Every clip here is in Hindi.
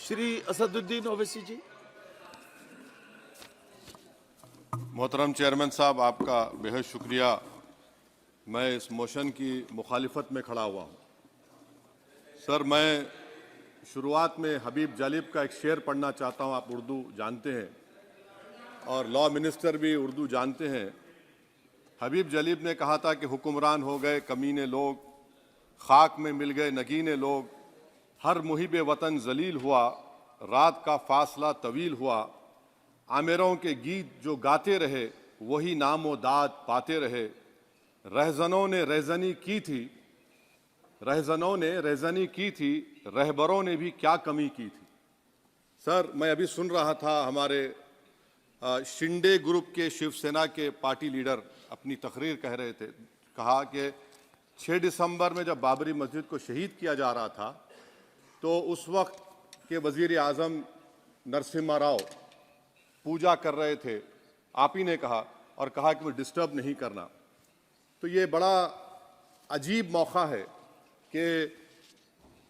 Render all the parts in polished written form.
श्री असदुद्दीन ओवैसी जी। मोहतरम चेयरमैन साहब, आपका बेहद शुक्रिया। मैं इस मोशन की मुखालिफत में खड़ा हुआ हूँ। सर, मैं शुरुआत में हबीब जालिब का एक शेर पढ़ना चाहता हूँ। आप उर्दू जानते हैं और लॉ मिनिस्टर भी उर्दू जानते हैं। हबीब जालिब ने कहा था कि हुक्मरान हो गए कमीने लोग, खाक में मिल गए नगीने लोग, हर मुहिब वतन जलील हुआ, रात का फासला तवील हुआ, आमिरों के गीत जो गाते रहे वही नामो दाद पाते रहे, रहजनों ने रहजनी की थी, रहजनों ने रहजनी की थी, रहबरों ने भी क्या कमी की थी। सर, मैं अभी सुन रहा था हमारे शिंदे ग्रुप के शिवसेना के पार्टी लीडर अपनी तकरीर कह रहे थे। कहा कि 6 दिसंबर में जब बाबरी मस्जिद को शहीद किया जा रहा था तो उस वक्त के वजीर आज़म नरसिम्हा राव पूजा कर रहे थे। आप ही ने कहा और कहा कि मुझे डिस्टर्ब नहीं करना। तो ये बड़ा अजीब मौका है कि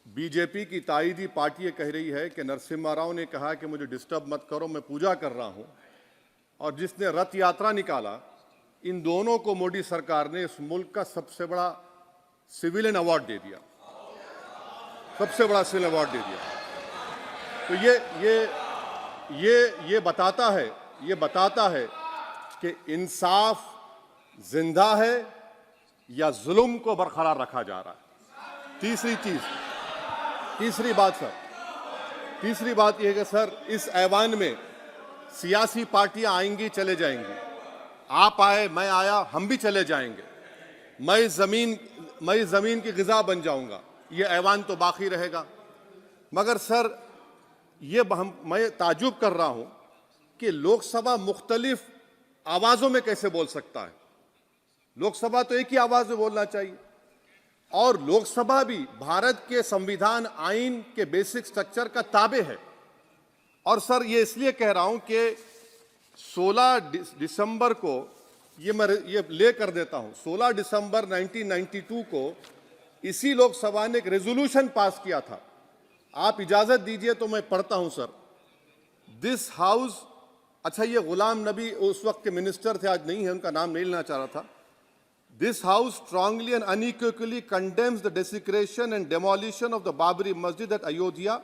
बीजेपी की ताईदी पार्टी ये कह रही है कि नरसिम्हा राव ने कहा कि मुझे डिस्टर्ब मत करो, मैं पूजा कर रहा हूं, और जिसने रथ यात्रा निकाला, इन दोनों को मोदी सरकार ने इस मुल्क का सबसे बड़ा सिविलियन अवार्ड दे दिया, सबसे बड़ा सिविल अवार्ड दे दिया। तो ये बताता है कि इंसाफ जिंदा है या जुल्म को बरकरार रखा जा रहा है। तीसरी बात यह है कि सर, इस ऐवान में सियासी पार्टियां आएंगी, चले जाएंगी। आप आए, मैं आया, हम भी चले जाएंगे। मैं जमीन की ग़िज़ा बन जाऊंगा, ये ऐवान तो बाकी रहेगा। मगर सर, मैं ताजुब कर रहा हूं कि लोकसभा मुख्तलिफ आवाजों में कैसे बोल सकता है। लोकसभा तो एक ही आवाज में बोलना चाहिए, और लोकसभा भी भारत के संविधान आइन के बेसिक स्ट्रक्चर का ताबे है। और सर, ये इसलिए कह रहा हूं कि 16 दिसंबर को ये ले कर देता हूं। 16 दिसंबर 1992 को इसी लोकसभा ने एक रेजोल्यूशन पास किया था। आप इजाजत दीजिए तो मैं पढ़ता हूं सर। दिस हाउस, अच्छा, ये गुलाम नबी उस वक्त के मिनिस्टर थे, आज नहीं है, उनका नाम नहीं लेना चाह रहा था। This house strongly and unequivocally condemns the desecration and demolition of the Babri Masjid at Ayodhya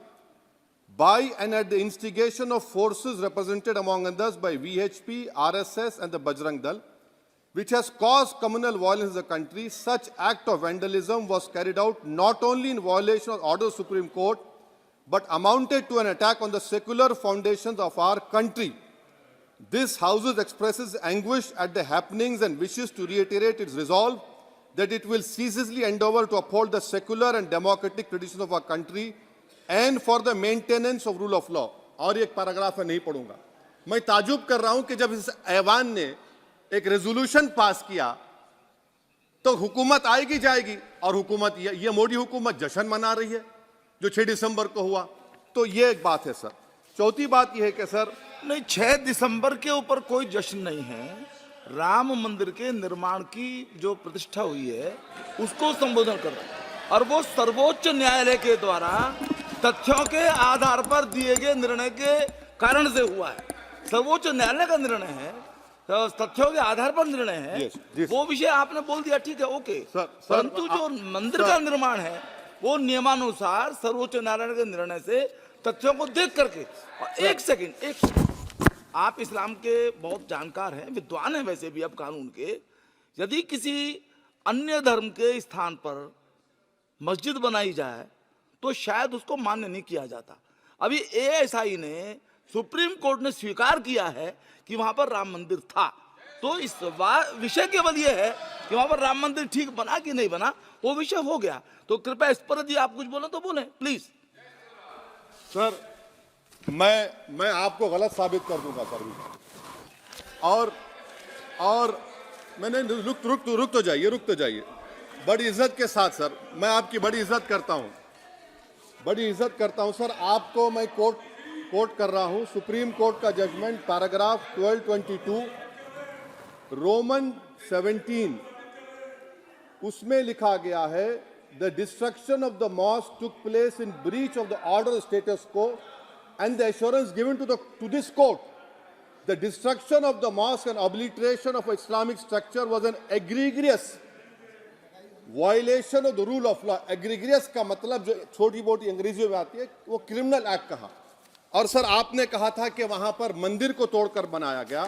by and at the instigation of forces represented among others by VHP, RSS and the Bajrang Dal, which has caused communal violence in the country. Such act of vandalism was carried out not only in violation of order of the Supreme Court, but amounted to an attack on the secular foundations of our country. This House expresses anguish at the happenings and wishes to reiterate its resolve that it will ceaselessly endeavor to uphold the secular and democratic traditions of our country and for the maintenance of rule of law. और एक पैराग्राफ है, नहीं पढ़ूंगा। मैं ताजुब कर रहा हूं कि जब इस ऐवान ने एक रेजोल्यूशन पास किया तो हुकूमत आएगी जाएगी, और हुकूमत ये मोदी हुकूमत जश्न मना रही है जो 6 दिसंबर को हुआ। तो ये एक बात है सर। चौथी बात यह है कि सर, नहीं, 6 दिसंबर के ऊपर कोई जश्न नहीं है। राम मंदिर के निर्माण की जो प्रतिष्ठा हुई है उसको संबोधन कर रहा है, और वो सर्वोच्च न्यायालय के द्वारा तथ्यों के आधार पर दिए गए निर्णय के कारण से हुआ है। सर्वोच्च न्यायालय का निर्णय है, तो तथ्यों के आधार पर निर्णय है। वो विषय आपने बोल दिया, ठीक है, ओके। परंतु जो मंदिर का निर्माण है वो नियमानुसार सर्वोच्च न्यायालय के निर्णय से तथ्यों को देख करके। और एक सेकंड, आप इस्लाम के बहुत जानकार हैं, विद्वान हैं वैसे भी अब कानून के। यदि किसी अन्य धर्म के स्थान पर मस्जिद बनाई जाए तो शायद उसको मान्य नहीं किया जाता। अभी एएसआई ने, सुप्रीम कोर्ट ने स्वीकार किया है कि वहां पर राम मंदिर था। तो इस विषय केवल यह है कि वहां पर राम मंदिर ठीक बना कि नहीं बना, वो विषय हो गया। तो कृपया इस पर यदि आप कुछ बोले तो बोलें प्लीज। सर, मैं आपको गलत साबित कर दूंगा सर। और मैंने रुक तो जाइए बड़ी इज्जत के साथ सर, मैं आपकी बड़ी इज्जत करता हूं सर। आपको मैं कोट कर रहा हूं सुप्रीम कोर्ट का जजमेंट, पैराग्राफ 1222 रोमन 17, उसमें लिखा गया है, the destruction of the mosque took place in breach of the order status को and the assurance given to this court, the destruction of the mosque and obliteration of Islamic structure was an egregious violation of the rule of law. Egregious का मतलब जो छोटी मोटी अंग्रेजी में आती है वो क्रिमिनल एक्ट कहा। और सर आपने कहा था कि वहां पर मंदिर को तोड़कर बनाया गया।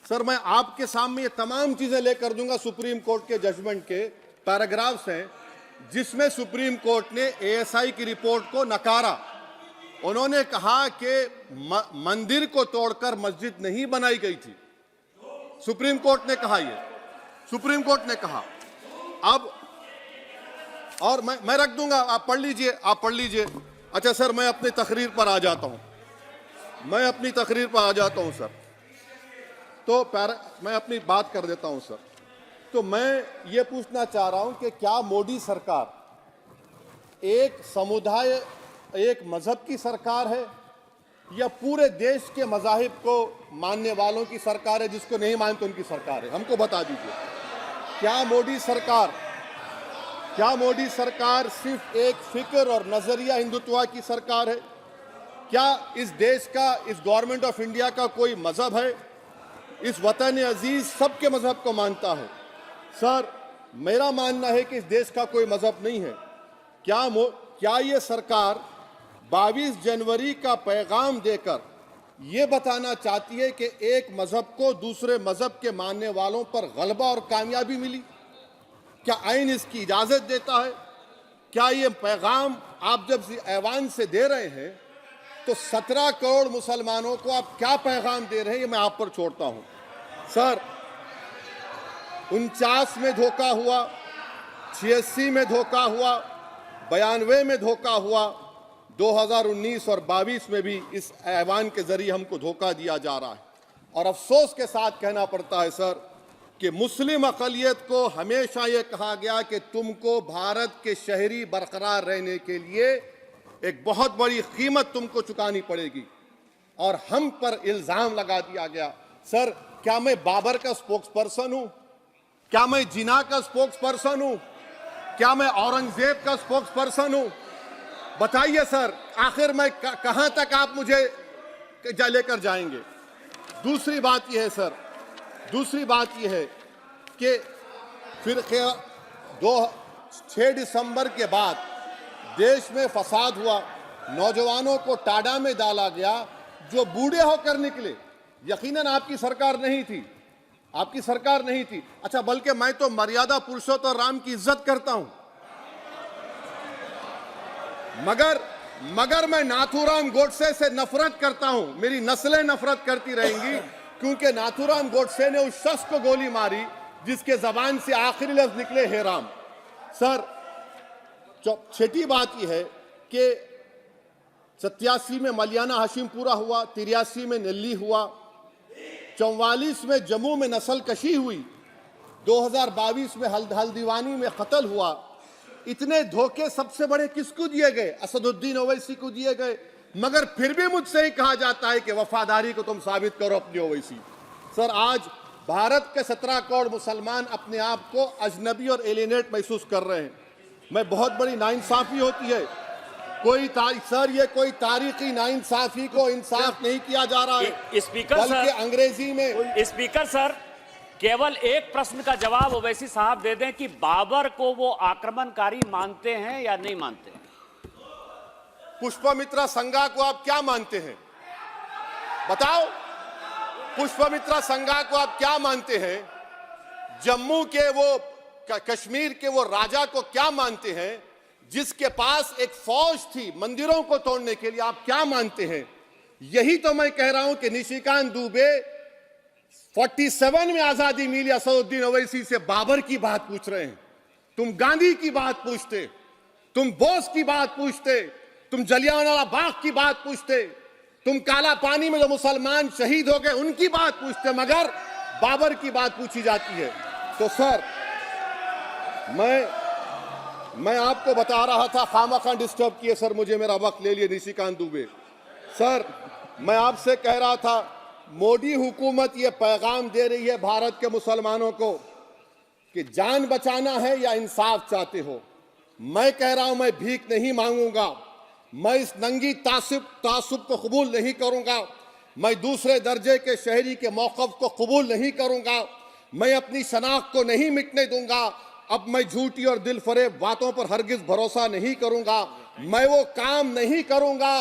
सर मैं आपके सामने ये तमाम चीजें लेकर दूंगा, सुप्रीम कोर्ट के जजमेंट के पैराग्राफ्स हैं जिसमें सुप्रीम कोर्ट ने एएसआई की रिपोर्ट को नकारा। उन्होंने कहा कि मंदिर को तोड़कर मस्जिद नहीं बनाई गई थी। सुप्रीम कोर्ट ने कहा, ये सुप्रीम कोर्ट ने कहा। अब और मैं रख दूंगा, आप पढ़ लीजिए, आप पढ़ लीजिए। अच्छा सर मैं अपनी तकरीर पर आ जाता हूं, मैं अपनी तकरीर पर आ जाता हूं सर। तो मैं अपनी बात कर देता हूं सर। तो मैं ये पूछना चाह रहा हूं कि क्या मोदी सरकार एक समुदाय, एक मजहब की सरकार है या पूरे देश के मजाहिब को मानने वालों की सरकार है? जिसको नहीं मानते उनकी सरकार है? हमको बता दीजिए। क्या मोदी सरकार सिर्फ एक फिक्र और नजरिया हिंदुत्व की सरकार है? क्या इस देश का, इस गवर्नमेंट ऑफ इंडिया का कोई मजहब है? इस वतन अजीज सबके मजहब को मानता है। सर मेरा मानना है कि इस देश का कोई मजहब नहीं है। क्या ये सरकार 22 जनवरी का पैगाम देकर ये बताना चाहती है कि एक मजहब को दूसरे मजहब के मानने वालों पर गलबा और कामयाबी मिली? क्या आइन इसकी इजाजत देता है? क्या ये पैगाम आप जब ऐवान से दे रहे हैं तो 17 करोड़ मुसलमानों को आप क्या पैगाम दे रहे हैं, ये मैं आप पर छोड़ता हूं। सर 49 में धोखा हुआ, 86 में धोखा हुआ, 92 में धोखा हुआ, 2019 और 22 में भी इस ऐवान के जरिए हमको धोखा दिया जा रहा है। और अफसोस के साथ कहना पड़ता है सर कि मुस्लिम अक़लियत को हमेशा ये कहा गया कि तुमको भारत के शहरी बरकरार रहने के लिए एक बहुत बड़ी कीमत तुमको चुकानी पड़ेगी, और हम पर इल्जाम लगा दिया गया। सर क्या मैं बाबर का स्पोक्स पर्सन हूं? क्या मैं जिना का स्पोक्स पर्सन हूं? क्या मैं औरंगजेब का स्पोक्स पर्सन हूं? बताइए सर, आखिर मैं कहां तक आप मुझे लेकर जाएंगे? दूसरी बात यह है सर, दूसरी बात यह है कि फिर 6 दिसंबर के बाद देश में फसाद हुआ, नौजवानों को टाडा में डाला गया जो बूढ़े होकर निकले। यकीनन आपकी सरकार नहीं थी, आपकी सरकार नहीं थी। अच्छा बल्कि मैं तो मर्यादा पुरुषोत्तम राम की इज्जत करता हूं, मगर मैं नाथूराम गोडसे से नफरत करता हूं। मेरी नस्लें नफरत करती रहेंगी क्योंकि नाथूराम गोडसे ने उस शख्स को गोली मारी जिसके जबान से आखिरी लफ्ज निकले हे राम। सर छठी बात यह है कि 87 में मलियाना हाशिमपुरा हुआ, 83 में नेल्ली हुआ, 44 में जम्मू में नस्ल कशी हुई, 2022 में हल्दीवानी में कत्ल हुआ। इतने धोखे सबसे बड़े किसको दिए गए? असदुद्दीन ओवैसी को दिए गए। मगर फिर भी मुझसे ही कहा जाता है कि वफादारी को तुम साबित करो अपनी ओवैसी। सर आज भारत के 17 करोड़ मुसलमान अपने आप को अजनबी और एलिनेट महसूस कर रहे हैं। मैं बहुत बड़ी नाइंसाफी होती है सर, ये कोई तारीखी नाइंसाफी को इंसाफ नहीं किया जा रहा है। स्पीकर बल्कि सर, अंग्रेजी में स्पीकर सर केवल एक प्रश्न का जवाब ओवैसी साहब दे दें कि बाबर को वो आक्रमणकारी मानते हैं या नहीं मानते? पुष्पमित्रा संघा को आप क्या मानते हैं? बताओ, पुष्पमित्रा संघा को आप क्या मानते हैं? जम्मू के वो कश्मीर के वो राजा को क्या मानते हैं जिसके पास एक फौज थी मंदिरों को तोड़ने के लिए? आप क्या मानते हैं? यही तो मैं कह रहा हूं कि निशिकांत दुबे 47 में आजादी मिली, असदुद्दीन ओवैसी से बाबर की बात पूछ रहे हैं। तुम गांधी की बात पूछते, तुम बोस की बात पूछते, तुम जलियांवाला बाग की बात पूछते, तुम काला पानी में जो मुसलमान शहीद हो गए उनकी बात पूछते, मगर बाबर की बात पूछी जाती है। तो सर मैं आपको बता रहा था, खामखा डिस्टर्ब किए सर मुझे, मेरा वक्त ले लिए निशिकांत दुबे। सर मैं आपसे कह रहा था मोदी हुकूमत ये पैगाम दे रही है भारत के मुसलमानों को कि जान बचाना है या इंसाफ चाहते हो। मैं कह रहा हूं मैं भीख नहीं मांगूंगा, मैं इस नंगी तासुब को कबूल नहीं करूंगा। मैं दूसरे दर्जे के शहरी के मौक़िफ़ को कबूल नहीं करूंगा। मैं अपनी शनाख्त को नहीं मिटने दूंगा। अब मैं झूठी और दिल फरेब बातों पर हरगिज भरोसा नहीं करूंगा। मैं वो काम नहीं करूंगा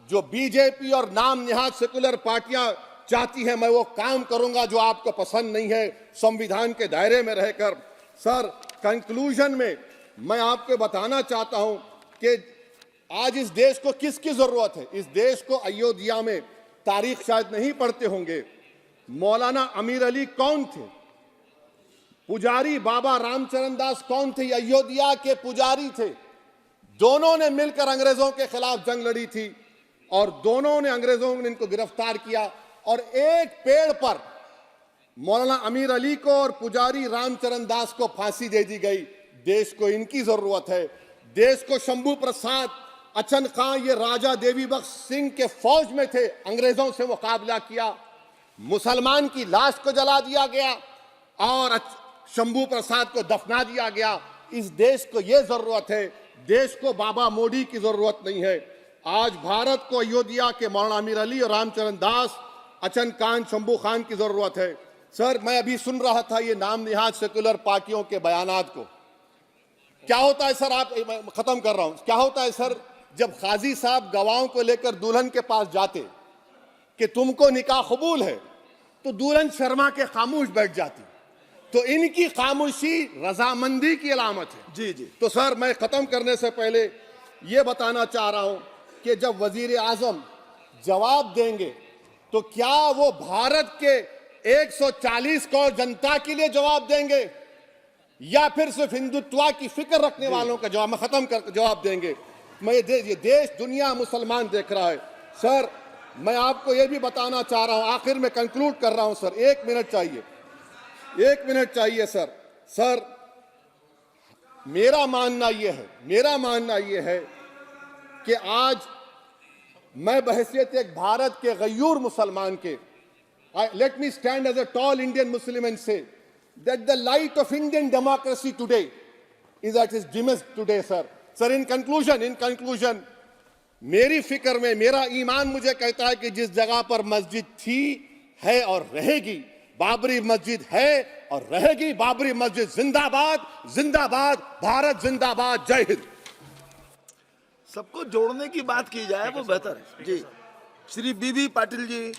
जो बीजेपी और नाम निहाद सेकुलर पार्टियां चाहती हैं। मैं वो काम करूंगा जो आपको पसंद नहीं है, संविधान के दायरे में रहकर। सर, कंक्लूजन में मैं आपको बताना चाहता हूं कि आज इस देश को किसकी जरूरत है। इस देश को अयोध्या में, तारीख शायद नहीं पढ़ते होंगे, मौलाना अमीर अली कौन थे, पुजारी बाबा रामचरण दास कौन थे, अयोध्या के पुजारी थे। दोनों ने मिलकर अंग्रेजों के खिलाफ जंग लड़ी थी और दोनों ने, अंग्रेजों ने इनको गिरफ्तार किया और एक पेड़ पर मौलाना अमीर अली को और पुजारी रामचरण दास को फांसी दे दी गई। देश को इनकी जरूरत है। देश को शंभू प्रसाद, अचन खां, ये राजा देवी बख्श सिंह के फौज में थे, अंग्रेजों से मुकाबला किया। मुसलमान की लाश को जला दिया गया और शंभू प्रसाद को दफना दिया गया। इस देश को यह जरूरत है। देश को बाबा मोदी की जरूरत नहीं है। आज भारत को अयोध्या के मौलाना अमीर अली और रामचरण दास, अचन खान, शंभू खान की जरूरत है। सर, मैं अभी सुन रहा था ये नाम निहाद सेकुलर पार्टियों के बयानात को। क्या होता है सर, आप, खत्म कर रहा हूं, क्या होता है सर, जब काजी साहब गवाहों को लेकर दुल्हन के पास जाते कि तुमको निकाह कबूल है, तो दुल्हन शर्मा के खामोश बैठ जाती। तो इनकी खामोशी रजामंदी की अलामत है। जी जी। तो सर, मैं खत्म करने से पहले ये बताना चाह रहा हूं कि जब वजीर आजम जवाब देंगे तो क्या वो भारत के 140 करोड़ जनता के लिए जवाब देंगे या फिर सिर्फ हिंदुत्व की फिक्र रखने वालों का जवाब, मैं खत्म कर जवाब देंगे। मैं ये देश, दुनिया, मुसलमान देख रहा है। सर, मैं आपको ये भी बताना चाह रहा हूं, आखिर में कंक्लूड कर रहा हूं सर, 1 मिनट चाहिए, 1 मिनट चाहिए सर। सर, मेरा मानना यह है कि आज मैं बहैसियत एक भारत के गयूर मुसलमान के, let me stand as a tall Indian Muslim and say that the light of Indian democracy today is at its dimmest today, sir. Sir, in conclusion, मेरी फिक्र में, मेरा ईमान मुझे कहता है कि जिस जगह पर मस्जिद थी, है और रहेगी, बाबरी मस्जिद है और रहेगी, बाबरी मस्जिद जिंदाबाद, जिंदाबाद, भारत जिंदाबाद, जय हिंद। सबको जोड़ने की बात की जाए वो बेहतर है। जी, श्री बीबी पाटिल जी।